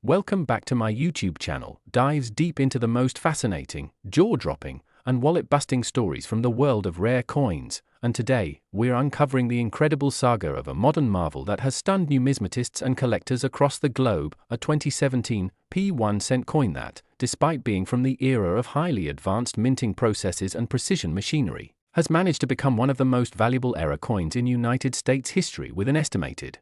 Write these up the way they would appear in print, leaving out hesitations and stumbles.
Welcome back to my YouTube channel, dives deep into the most fascinating, jaw-dropping, and wallet-busting stories from the world of rare coins, and today, we're uncovering the incredible saga of a modern marvel that has stunned numismatists and collectors across the globe, a 2017 1 cent coin that, despite being from the era of highly advanced minting processes and precision machinery, has managed to become one of the most valuable era coins in United States history with an estimated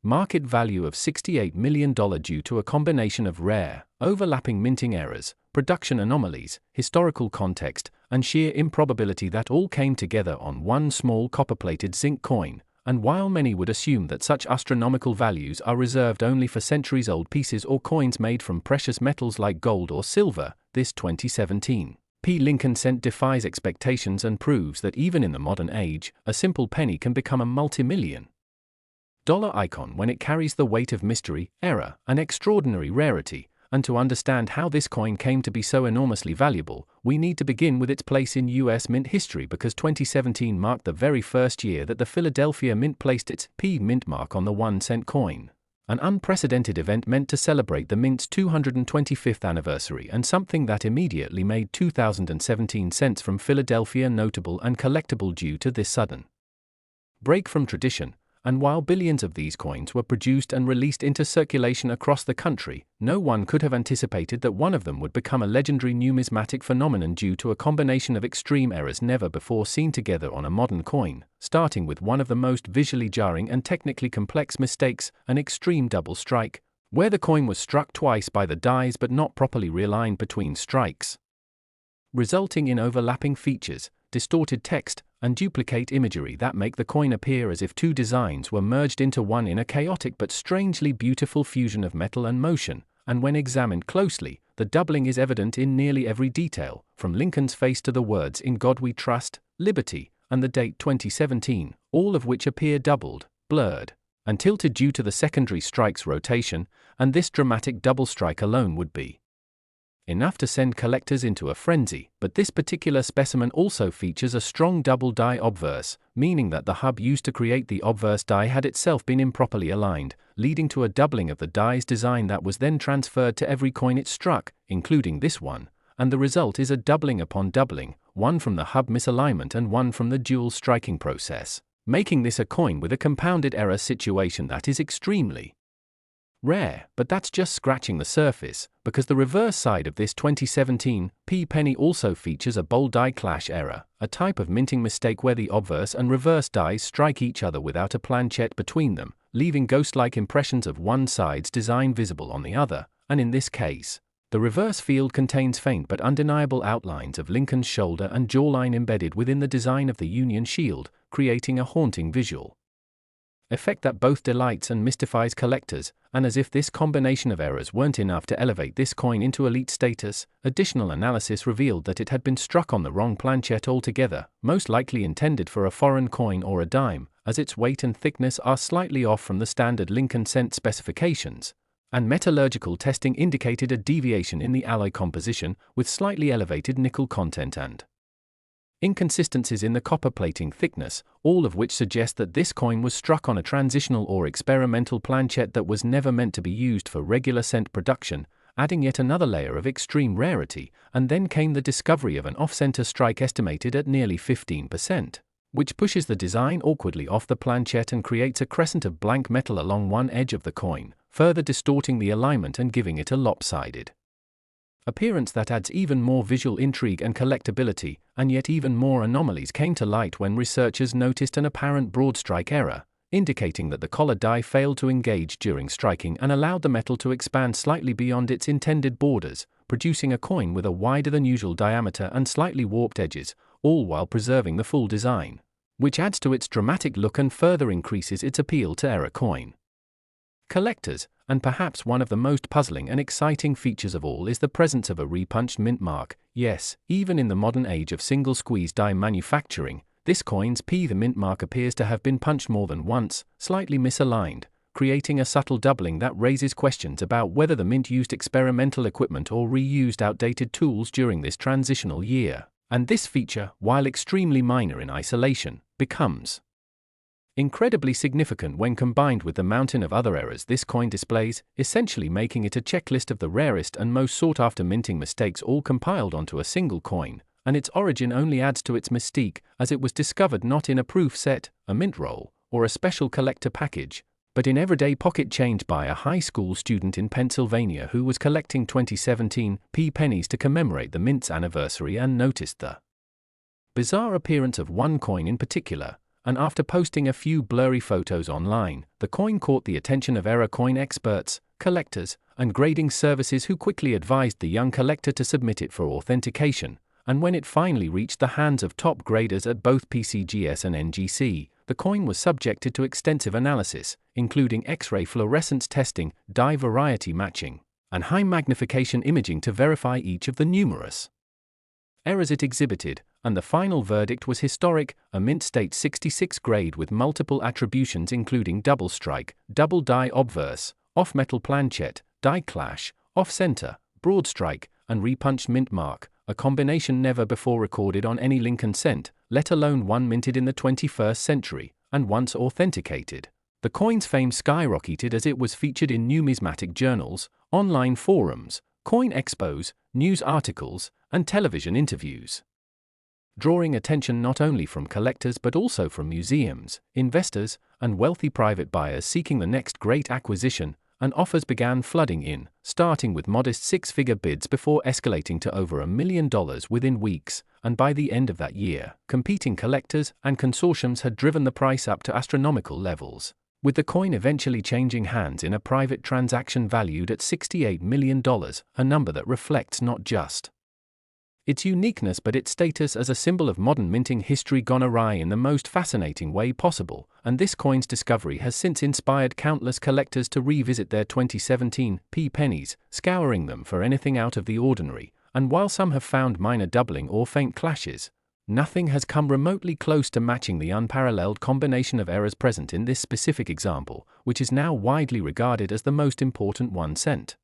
market value of $68 million due to a combination of rare, overlapping minting errors, production anomalies, historical context, and sheer improbability that all came together on one small copper-plated zinc coin. And while many would assume that such astronomical values are reserved only for centuries-old pieces or coins made from precious metals like gold or silver, this 2017 Lincoln cent defies expectations and proves that even in the modern age, a simple penny can become a multi-million dollar icon when it carries the weight of mystery, error, and extraordinary rarity. And to understand how this coin came to be so enormously valuable, we need to begin with its place in US mint history, because 2017 marked the very first year that the Philadelphia Mint placed its mint mark on the 1 cent coin. An unprecedented event meant to celebrate the mint's 225th anniversary, and something that immediately made 2017 cents from Philadelphia notable and collectible due to this sudden break from tradition. And while billions of these coins were produced and released into circulation across the country, no one could have anticipated that one of them would become a legendary numismatic phenomenon due to a combination of extreme errors never before seen together on a modern coin, starting with one of the most visually jarring and technically complex mistakes, an extreme double strike, where the coin was struck twice by the dies but not properly realigned between strikes, resulting in overlapping features, distorted text, and duplicate imagery that make the coin appear as if two designs were merged into one in a chaotic but strangely beautiful fusion of metal and motion. And when examined closely, the doubling is evident in nearly every detail, from Lincoln's face to the words "In God We Trust," "Liberty," and the date 2017, all of which appear doubled, blurred, and tilted due to the secondary strike's rotation, and this dramatic double strike alone would be enough to send collectors into a frenzy. But this particular specimen also features a strong double die obverse, meaning that the hub used to create the obverse die had itself been improperly aligned, leading to a doubling of the die's design that was then transferred to every coin it struck, including this one, and the result is a doubling upon doubling, one from the hub misalignment and one from the dual striking process, making this a coin with a compounded error situation that is extremely rare. But that's just scratching the surface, because the reverse side of this 2017 penny also features a bold die clash error, a type of minting mistake where the obverse and reverse dies strike each other without a planchet between them, leaving ghost-like impressions of one side's design visible on the other. And in this case, the reverse field contains faint but undeniable outlines of Lincoln's shoulder and jawline embedded within the design of the Union Shield, creating a haunting visual effect that both delights and mystifies collectors. And as if this combination of errors weren't enough to elevate this coin into elite status, additional analysis revealed that it had been struck on the wrong planchet altogether, most likely intended for a foreign coin or a dime, as its weight and thickness are slightly off from the standard Lincoln cent specifications, and metallurgical testing indicated a deviation in the alloy composition, with slightly elevated nickel content and inconsistencies in the copper plating thickness, all of which suggest that this coin was struck on a transitional or experimental planchet that was never meant to be used for regular cent production, adding yet another layer of extreme rarity. And then came the discovery of an off-center strike estimated at nearly 15%, which pushes the design awkwardly off the planchet and creates a crescent of blank metal along one edge of the coin, further distorting the alignment and giving it a lopsided appearance that adds even more visual intrigue and collectability. And yet even more anomalies came to light when researchers noticed an apparent broad strike error, indicating that the collar die failed to engage during striking and allowed the metal to expand slightly beyond its intended borders, producing a coin with a wider than usual diameter and slightly warped edges, all while preserving the full design, which adds to its dramatic look and further increases its appeal to error coin collectors. And perhaps one of the most puzzling and exciting features of all is the presence of a repunched mint mark. Yes, even in the modern age of single squeeze die manufacturing, this coin's the mint mark appears to have been punched more than once, slightly misaligned, creating a subtle doubling that raises questions about whether the mint used experimental equipment or reused outdated tools during this transitional year. And this feature, while extremely minor in isolation, becomes Incredibly significant when combined with the mountain of other errors this coin displays, essentially making it a checklist of the rarest and most sought-after minting mistakes all compiled onto a single coin, and its origin only adds to its mystique, as it was discovered not in a proof set, a mint roll, or a special collector package, but in everyday pocket change by a high school student in Pennsylvania who was collecting 2017 pennies to commemorate the mint's anniversary and noticed the bizarre appearance of one coin in particular, and after posting a few blurry photos online, the coin caught the attention of error coin experts, collectors, and grading services who quickly advised the young collector to submit it for authentication, and when it finally reached the hands of top graders at both PCGS and NGC, the coin was subjected to extensive analysis, including X-ray fluorescence testing, dye variety matching, and high magnification imaging to verify each of the numerous errors it exhibited, and the final verdict was historic, a mint state 66 grade with multiple attributions including double strike, double die obverse, off-metal planchet, die clash, off-center, broad strike, and repunched mint mark, a combination never before recorded on any Lincoln cent, let alone one minted in the 21st century, and once authenticated. The coin's fame skyrocketed as it was featured in numismatic journals, online forums, coin expos, news articles, and television interviews, drawing attention not only from collectors but also from museums, investors, and wealthy private buyers seeking the next great acquisition, and offers began flooding in, starting with modest six-figure bids before escalating to over $1 million within weeks, and by the end of that year, competing collectors and consortiums had driven the price up to astronomical levels, with the coin eventually changing hands in a private transaction valued at $68 million, a number that reflects not just its uniqueness but its status as a symbol of modern minting history gone awry in the most fascinating way possible, and this coin's discovery has since inspired countless collectors to revisit their 2017 pennies, scouring them for anything out of the ordinary, and while some have found minor doubling or faint clashes, nothing has come remotely close to matching the unparalleled combination of errors present in this specific example, which is now widely regarded as the most important 1 cent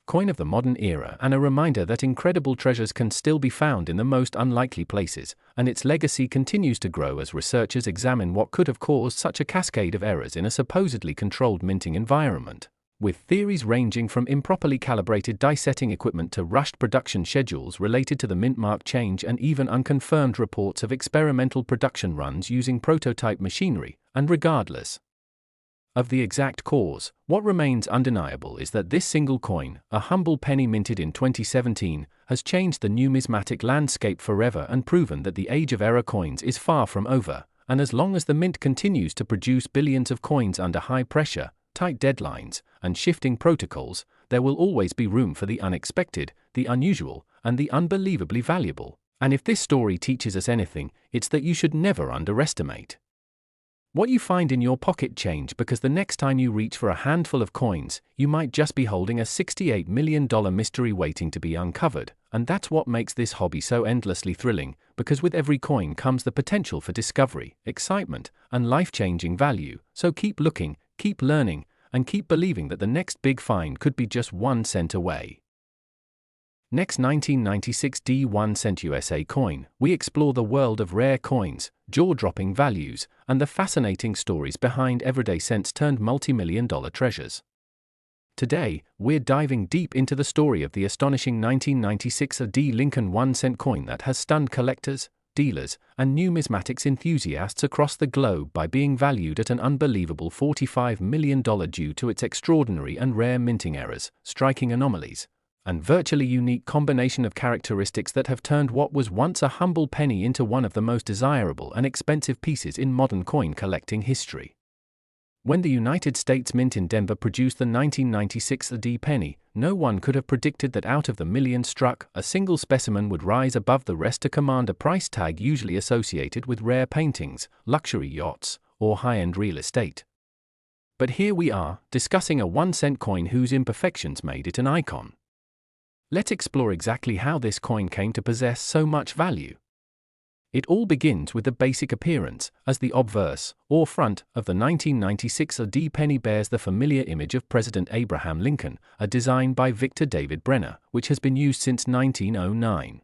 coin of the modern era, and a reminder that incredible treasures can still be found in the most unlikely places, and its legacy continues to grow as researchers examine what could have caused such a cascade of errors in a supposedly controlled minting environment, with theories ranging from improperly calibrated die-setting equipment to rushed production schedules related to the mint mark change, and even unconfirmed reports of experimental production runs using prototype machinery. And regardless of the exact cause, what remains undeniable is that this single coin, a humble penny minted in 2017, has changed the numismatic landscape forever and proven that the age of error coins is far from over, and as long as the mint continues to produce billions of coins under high pressure, tight deadlines, and shifting protocols, there will always be room for the unexpected, the unusual, and the unbelievably valuable. And if this story teaches us anything, it's that you should never underestimate what you find in your pocket change, because the next time you reach for a handful of coins, you might just be holding a $68 million mystery waiting to be uncovered, and that's what makes this hobby so endlessly thrilling, because with every coin comes the potential for discovery, excitement, and life-changing value. So keep looking, keep learning, and keep believing that the next big find could be just 1 cent away. Next, 1996 1 cent USA coin, we explore the world of rare coins, jaw-dropping values, and the fascinating stories behind everyday cents turned multi-million-dollar treasures. Today, we're diving deep into the story of the astonishing 1996 Lincoln 1 cent coin that has stunned collectors, dealers, and numismatics enthusiasts across the globe by being valued at an unbelievable $45 million due to its extraordinary and rare minting errors, striking anomalies, and virtually unique combination of characteristics that have turned what was once a humble penny into one of the most desirable and expensive pieces in modern coin collecting history. When the United States Mint in Denver produced the 1996 penny, no one could have predicted that out of the millions struck, a single specimen would rise above the rest to command a price tag usually associated with rare paintings, luxury yachts, or high-end real estate. But here we are, discussing a 1 cent coin whose imperfections made it an icon. Let's explore exactly how this coin came to possess so much value. It all begins with the basic appearance, as the obverse, or front, of the 1996 penny bears the familiar image of President Abraham Lincoln, a design by Victor David Brenner, which has been used since 1909.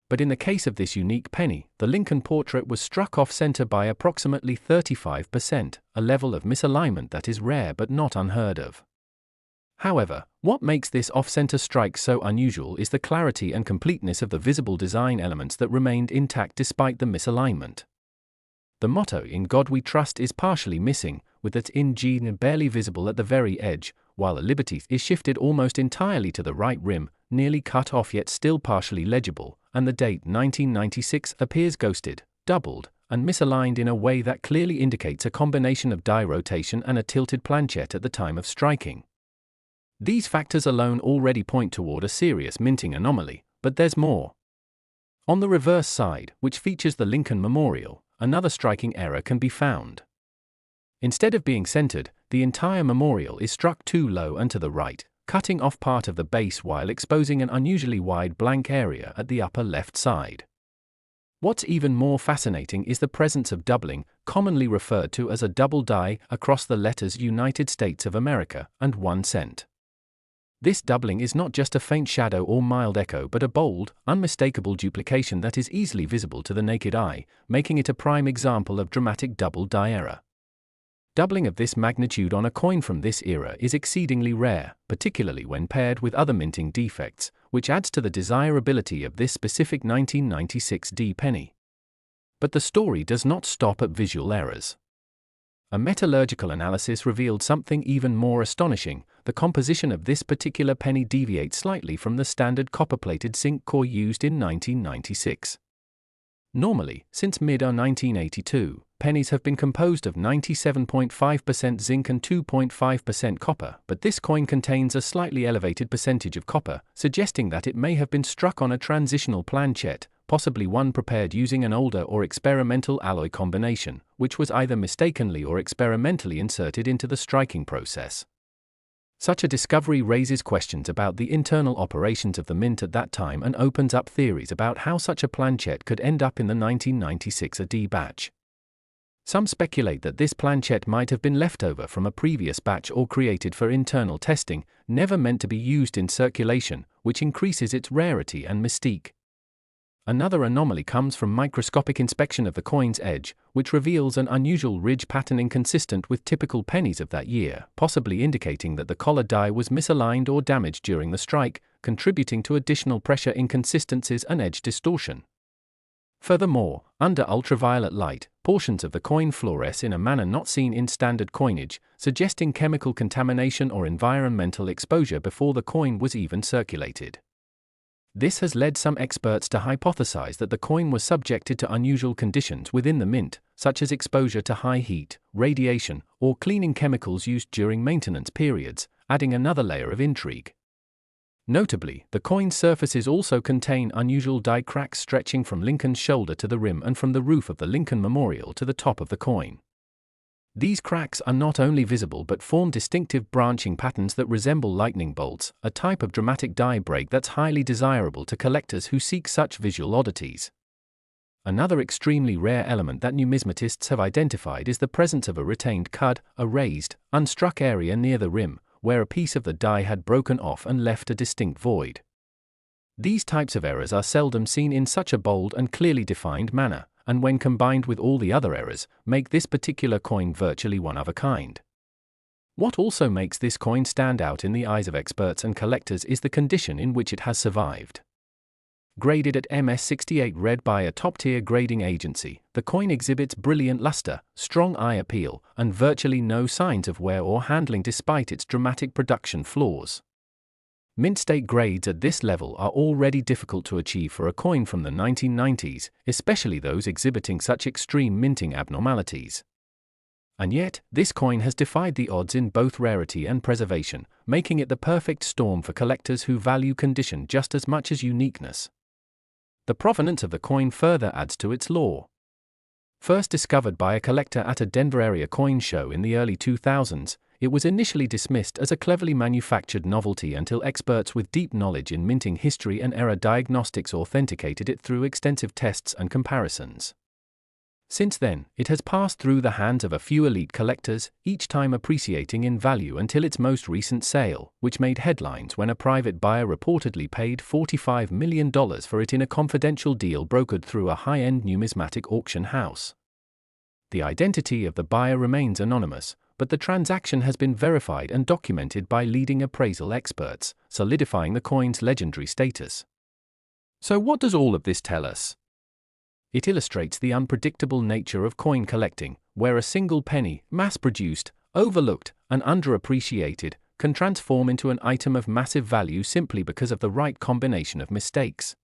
But in the case of this unique penny, the Lincoln portrait was struck off-center by approximately 35%, a level of misalignment that is rare but not unheard of. However, what makes this off-center strike so unusual is the clarity and completeness of the visible design elements that remained intact despite the misalignment. The motto "In God We Trust" is partially missing, with its "in-gene" barely visible at the very edge, while a liberty is shifted almost entirely to the right rim, nearly cut off yet still partially legible, and the date 1996 appears ghosted, doubled, and misaligned in a way that clearly indicates a combination of die rotation and a tilted planchette at the time of striking. These factors alone already point toward a serious minting anomaly, but there's more. On the reverse side, which features the Lincoln Memorial, another striking error can be found. Instead of being centered, the entire memorial is struck too low and to the right, cutting off part of the base while exposing an unusually wide blank area at the upper left side. What's even more fascinating is the presence of doubling, commonly referred to as a double die, across the letters United States of America and 1 cent. This doubling is not just a faint shadow or mild echo but a bold, unmistakable duplication that is easily visible to the naked eye, making it a prime example of dramatic double die error. Doubling of this magnitude on a coin from this era is exceedingly rare, particularly when paired with other minting defects, which adds to the desirability of this specific 1996 D penny. But the story does not stop at visual errors. A metallurgical analysis revealed something even more astonishing: the composition of this particular penny deviates slightly from the standard copper-plated zinc core used in 1996. Normally, since mid-1982, pennies have been composed of 97.5% zinc and 2.5% copper, but this coin contains a slightly elevated percentage of copper, suggesting that it may have been struck on a transitional planchette, possibly one prepared using an older or experimental alloy combination, which was either mistakenly or experimentally inserted into the striking process. Such a discovery raises questions about the internal operations of the mint at that time and opens up theories about how such a planchette could end up in the 1996 AD batch. Some speculate that this planchette might have been left over from a previous batch or created for internal testing, never meant to be used in circulation, which increases its rarity and mystique. Another anomaly comes from microscopic inspection of the coin's edge, which reveals an unusual ridge pattern inconsistent with typical pennies of that year, possibly indicating that the collar die was misaligned or damaged during the strike, contributing to additional pressure inconsistencies and edge distortion. Furthermore, under ultraviolet light, portions of the coin fluoresce in a manner not seen in standard coinage, suggesting chemical contamination or environmental exposure before the coin was even circulated. This has led some experts to hypothesize that the coin was subjected to unusual conditions within the mint, such as exposure to high heat, radiation, or cleaning chemicals used during maintenance periods, adding another layer of intrigue. Notably, the coin's surfaces also contain unusual die cracks stretching from Lincoln's shoulder to the rim and from the roof of the Lincoln Memorial to the top of the coin. These cracks are not only visible but form distinctive branching patterns that resemble lightning bolts, a type of dramatic die break that's highly desirable to collectors who seek such visual oddities. Another extremely rare element that numismatists have identified is the presence of a retained cud, a raised, unstruck area near the rim, where a piece of the die had broken off and left a distinct void. These types of errors are seldom seen in such a bold and clearly defined manner, and when combined with all the other errors, make this particular coin virtually one of a kind. What also makes this coin stand out in the eyes of experts and collectors is the condition in which it has survived. Graded at MS68 red by a top-tier grading agency, the coin exhibits brilliant luster, strong eye appeal, and virtually no signs of wear or handling despite its dramatic production flaws. Mint state grades at this level are already difficult to achieve for a coin from the 1990s, especially those exhibiting such extreme minting abnormalities. And yet, this coin has defied the odds in both rarity and preservation, making it the perfect storm for collectors who value condition just as much as uniqueness. The provenance of the coin further adds to its lore. First discovered by a collector at a Denver area coin show in the early 2000s, it was initially dismissed as a cleverly manufactured novelty until experts with deep knowledge in minting history and error diagnostics authenticated it through extensive tests and comparisons. Since then, it has passed through the hands of a few elite collectors, each time appreciating in value until its most recent sale, which made headlines when a private buyer reportedly paid $45 million for it in a confidential deal brokered through a high-end numismatic auction house. The identity of the buyer remains anonymous, but the transaction has been verified and documented by leading appraisal experts, solidifying the coin's legendary status. So what does all of this tell us? It illustrates the unpredictable nature of coin collecting, where a single penny, mass-produced, overlooked, and underappreciated, can transform into an item of massive value simply because of the right combination of mistakes.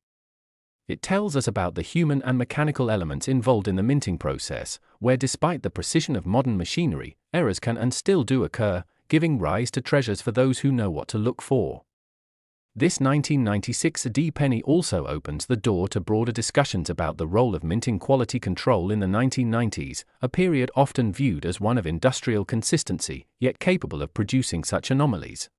It tells us about the human and mechanical elements involved in the minting process, where despite the precision of modern machinery, errors can and still do occur, giving rise to treasures for those who know what to look for. This 1996 D penny also opens the door to broader discussions about the role of minting quality control in the 1990s, a period often viewed as one of industrial consistency, yet capable of producing such anomalies.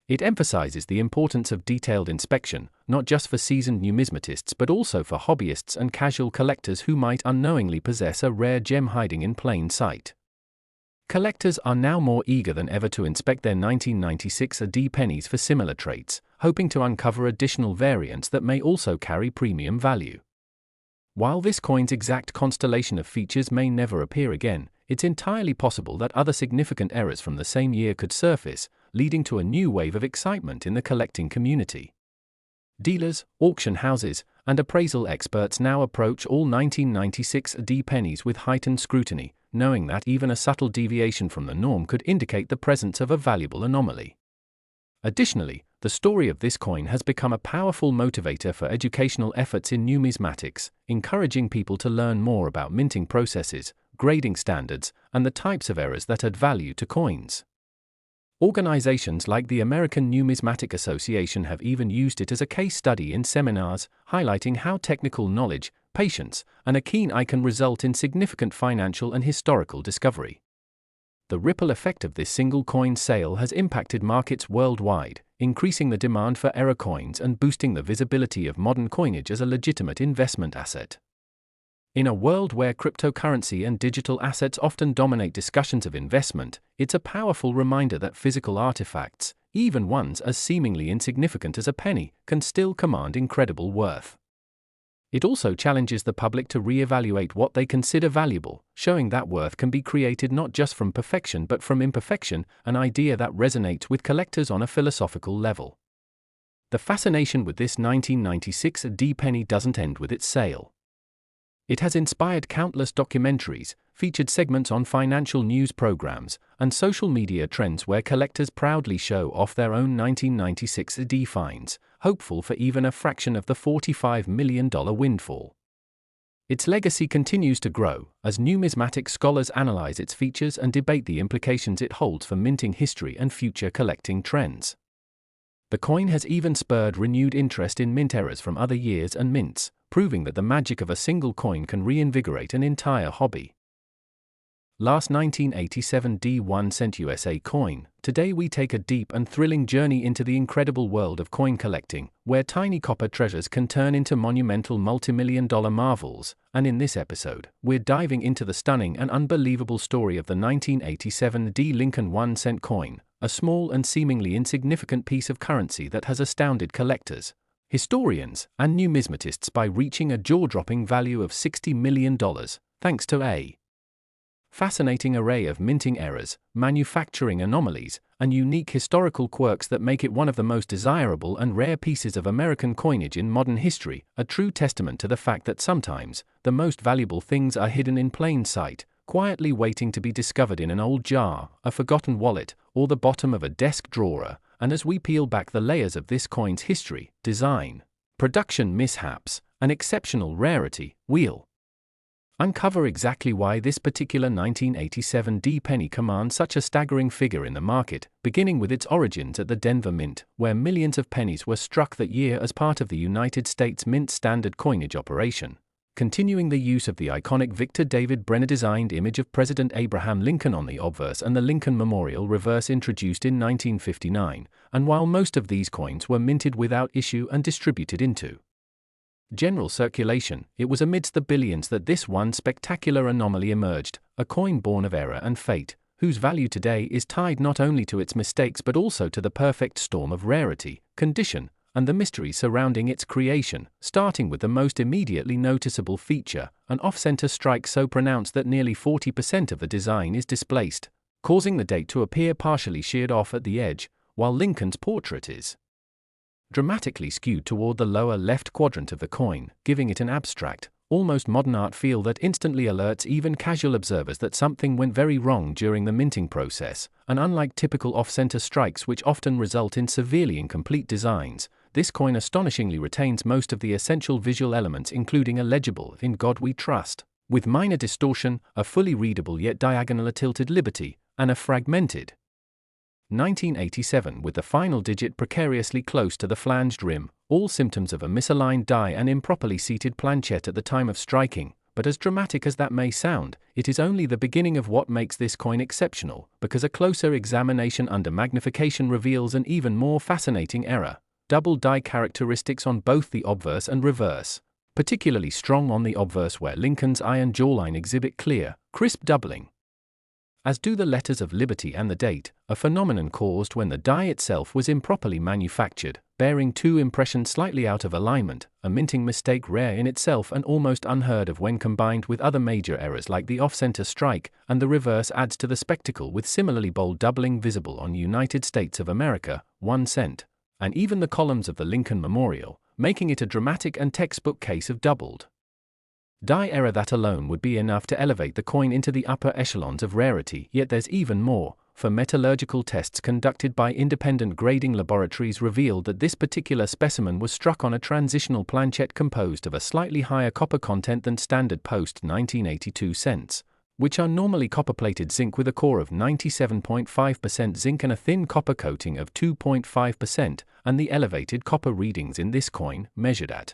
It emphasizes the importance of detailed inspection, not just for seasoned numismatists but also for hobbyists and casual collectors who might unknowingly possess a rare gem hiding in plain sight. Collectors are now more eager than ever to inspect their 1996 D pennies for similar traits, hoping to uncover additional variants that may also carry premium value. While this coin's exact constellation of features may never appear again, it's entirely possible that other significant errors from the same year could surface, leading to a new wave of excitement in the collecting community. Dealers, auction houses, and appraisal experts now approach all 1996 D pennies with heightened scrutiny, knowing that even a subtle deviation from the norm could indicate the presence of a valuable anomaly. Additionally, the story of this coin has become a powerful motivator for educational efforts in numismatics, encouraging people to learn more about minting processes, grading standards, and the types of errors that add value to coins. Organizations like the American Numismatic Association have even used it as a case study in seminars, highlighting how technical knowledge, patience, and a keen eye can result in significant financial and historical discovery. The ripple effect of this single coin sale has impacted markets worldwide, increasing the demand for error coins and boosting the visibility of modern coinage as a legitimate investment asset. In a world where cryptocurrency and digital assets often dominate discussions of investment, it's a powerful reminder that physical artifacts, even ones as seemingly insignificant as a penny, can still command incredible worth. It also challenges the public to re-evaluate what they consider valuable, showing that worth can be created not just from perfection but from imperfection, an idea that resonates with collectors on a philosophical level. The fascination with this 1996 D penny doesn't end with its sale. It has inspired countless documentaries, featured segments on financial news programs, and social media trends where collectors proudly show off their own 1996 D finds, hopeful for even a fraction of the $45 million windfall. Its legacy continues to grow, as numismatic scholars analyze its features and debate the implications it holds for minting history and future collecting trends. The coin has even spurred renewed interest in mint errors from other years and mints, proving that the magic of a single coin can reinvigorate an entire hobby. Last 1987 D1 cent USA coin. Today we take a deep and thrilling journey into the incredible world of coin collecting, where tiny copper treasures can turn into monumental multimillion-dollar marvels, and in this episode, we're diving into the stunning and unbelievable story of the 1987 D Lincoln 1 cent coin, a small and seemingly insignificant piece of currency that has astounded collectors, historians, and numismatists by reaching a jaw-dropping value of $60 million, thanks to a fascinating array of minting errors, manufacturing anomalies, and unique historical quirks that make it one of the most desirable and rare pieces of American coinage in modern history, a true testament to the fact that sometimes, the most valuable things are hidden in plain sight, quietly waiting to be discovered in an old jar, a forgotten wallet, or the bottom of a desk drawer. And as we peel back the layers of this coin's history, design, production mishaps, and exceptional rarity, we'll uncover exactly why this particular 1987 D penny commands such a staggering figure in the market, beginning with its origins at the Denver Mint, where millions of pennies were struck that year as part of the United States Mint standard coinage operation, continuing the use of the iconic Victor David Brenner-designed image of President Abraham Lincoln on the obverse and the Lincoln Memorial reverse introduced in 1959, and while most of these coins were minted without issue and distributed into general circulation, it was amidst the billions that this one spectacular anomaly emerged, a coin born of error and fate, whose value today is tied not only to its mistakes but also to the perfect storm of rarity, condition, and the mystery surrounding its creation, starting with the most immediately noticeable feature, an off-center strike so pronounced that nearly 40% of the design is displaced, causing the date to appear partially sheared off at the edge, while Lincoln's portrait is dramatically skewed toward the lower left quadrant of the coin, giving it an abstract, almost modern art feel that instantly alerts even casual observers that something went very wrong during the minting process, and unlike typical off-center strikes which often result in severely incomplete designs, this coin astonishingly retains most of the essential visual elements, including a legible "In God We Trust," with minor distortion, a fully readable yet diagonal tilted liberty, and a fragmented 1987 with the final digit precariously close to the flanged rim, all symptoms of a misaligned die and improperly seated planchette at the time of striking. But as dramatic as that may sound, it is only the beginning of what makes this coin exceptional, because a closer examination under magnification reveals an even more fascinating error: double die characteristics on both the obverse and reverse, particularly strong on the obverse where Lincoln's iron jawline exhibit clear, crisp doubling, as do the letters of liberty and the date, a phenomenon caused when the die itself was improperly manufactured, bearing two impressions slightly out of alignment, a minting mistake rare in itself and almost unheard of when combined with other major errors like the off-center strike, and the reverse adds to the spectacle with similarly bold doubling visible on United States of America, 1 cent, and even the columns of the Lincoln Memorial, making it a dramatic and textbook case of doubled die error that alone would be enough to elevate the coin into the upper echelons of rarity. Yet there's even more, for metallurgical tests conducted by independent grading laboratories revealed that this particular specimen was struck on a transitional planchette composed of a slightly higher copper content than standard post 1982 cents, which are normally copper-plated zinc with a core of 97.5% zinc and a thin copper coating of 2.5%, and the elevated copper readings in this coin, measured at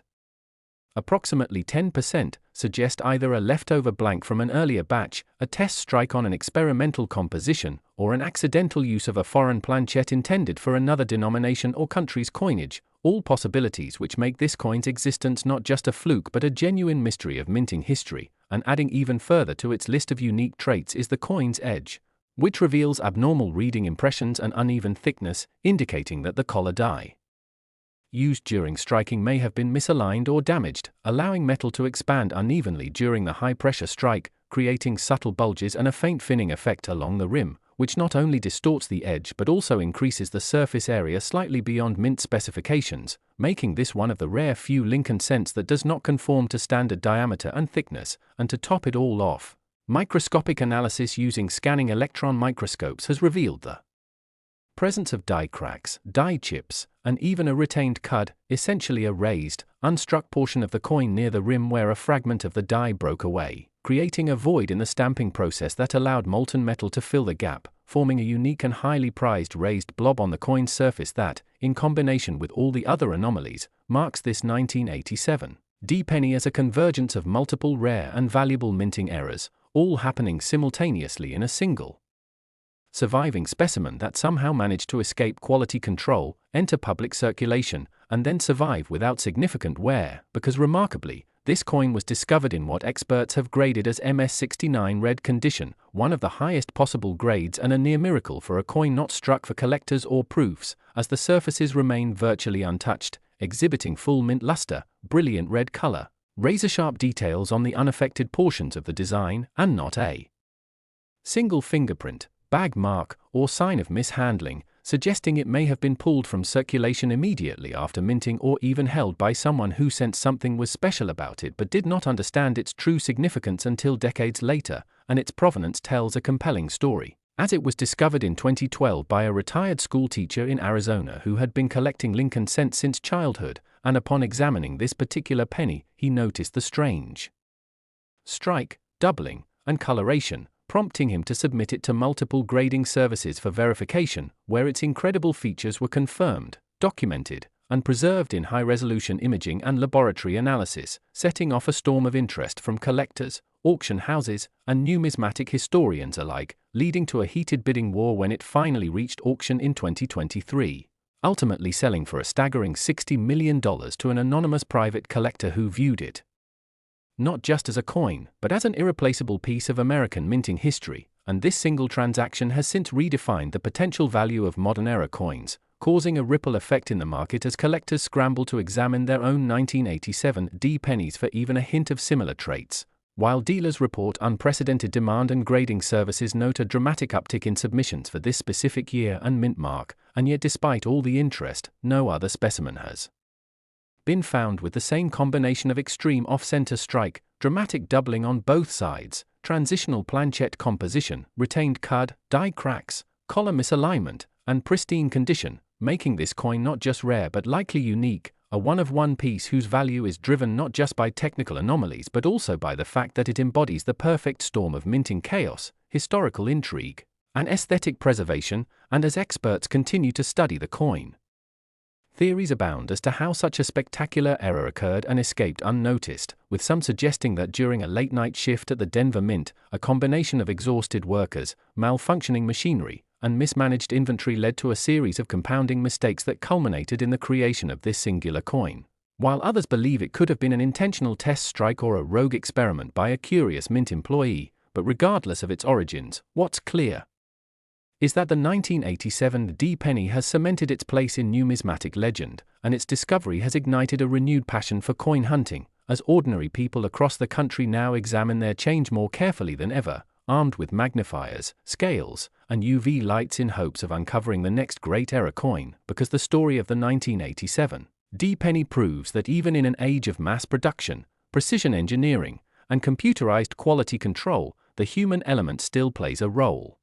approximately 10%, suggest either a leftover blank from an earlier batch, a test strike on an experimental composition, or an accidental use of a foreign planchette intended for another denomination or country's coinage, all possibilities which make this coin's existence not just a fluke but a genuine mystery of minting history. And adding even further to its list of unique traits is the coin's edge, which reveals abnormal reading impressions and uneven thickness, indicating that the collar die used during striking may have been misaligned or damaged, allowing metal to expand unevenly during the high-pressure strike, creating subtle bulges and a faint finning effect along the rim, which not only distorts the edge but also increases the surface area slightly beyond mint specifications, making this one of the rare few Lincoln cents that does not conform to standard diameter and thickness. And to top it all off, microscopic analysis using scanning electron microscopes has revealed the presence of die cracks, die chips, and even a retained cud, essentially a raised, unstruck portion of the coin near the rim where a fragment of the die broke away, creating a void in the stamping process that allowed molten metal to fill the gap, forming a unique and highly prized raised blob on the coin's surface that, in combination with all the other anomalies, marks this 1987 D-penny as a convergence of multiple rare and valuable minting errors, all happening simultaneously in a single surviving specimen that somehow managed to escape quality control, enter public circulation, and then survive without significant wear, because remarkably, this coin was discovered in what experts have graded as MS69 red condition, one of the highest possible grades and a near miracle for a coin not struck for collectors or proofs, as the surfaces remain virtually untouched, exhibiting full mint luster, brilliant red color, razor-sharp details on the unaffected portions of the design, and not a single fingerprint, bag mark, or sign of mishandling, suggesting it may have been pulled from circulation immediately after minting or even held by someone who sensed something was special about it but did not understand its true significance until decades later, and its provenance tells a compelling story, as it was discovered in 2012 by a retired school teacher in Arizona who had been collecting Lincoln cents since childhood, and upon examining this particular penny, he noticed the strange strike, doubling, and coloration, prompting him to submit it to multiple grading services for verification, where its incredible features were confirmed, documented, and preserved in high-resolution imaging and laboratory analysis, setting off a storm of interest from collectors, auction houses, and numismatic historians alike, leading to a heated bidding war when it finally reached auction in 2023. ultimately selling for a staggering $60 million to an anonymous private collector who viewed it not just as a coin, but as an irreplaceable piece of American minting history, and this single transaction has since redefined the potential value of modern-era coins, causing a ripple effect in the market as collectors scramble to examine their own 1987 D pennies for even a hint of similar traits, while dealers report unprecedented demand and grading services note a dramatic uptick in submissions for this specific year and mint mark, and yet despite all the interest, no other specimen has been found with the same combination of extreme off-center strike, dramatic doubling on both sides, transitional planchette composition, retained cud, die cracks, collar misalignment, and pristine condition, making this coin not just rare but likely unique, a one-of-one piece whose value is driven not just by technical anomalies but also by the fact that it embodies the perfect storm of minting chaos, historical intrigue, and aesthetic preservation. And as experts continue to study the coin, theories abound as to how such a spectacular error occurred and escaped unnoticed, with some suggesting that during a late-night shift at the Denver Mint, a combination of exhausted workers, malfunctioning machinery, and mismanaged inventory led to a series of compounding mistakes that culminated in the creation of this singular coin, while others believe it could have been an intentional test strike or a rogue experiment by a curious mint employee. But regardless of its origins, what's clear is that the 1987 D penny has cemented its place in numismatic legend, and its discovery has ignited a renewed passion for coin hunting, as ordinary people across the country now examine their change more carefully than ever, armed with magnifiers, scales, and UV lights in hopes of uncovering the next great era coin, because the story of the 1987 D penny proves that even in an age of mass production, precision engineering, and computerized quality control, the human element still plays a role.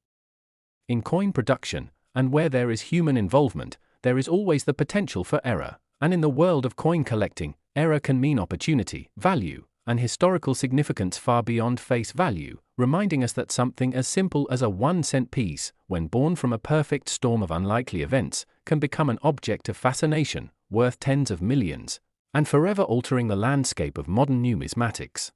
In coin production, and where there is human involvement, there is always the potential for error, and in the world of coin collecting, error can mean opportunity, value, and historical significance far beyond face value, reminding us that something as simple as a 1-cent piece, when born from a perfect storm of unlikely events, can become an object of fascination, worth tens of millions, and forever altering the landscape of modern numismatics.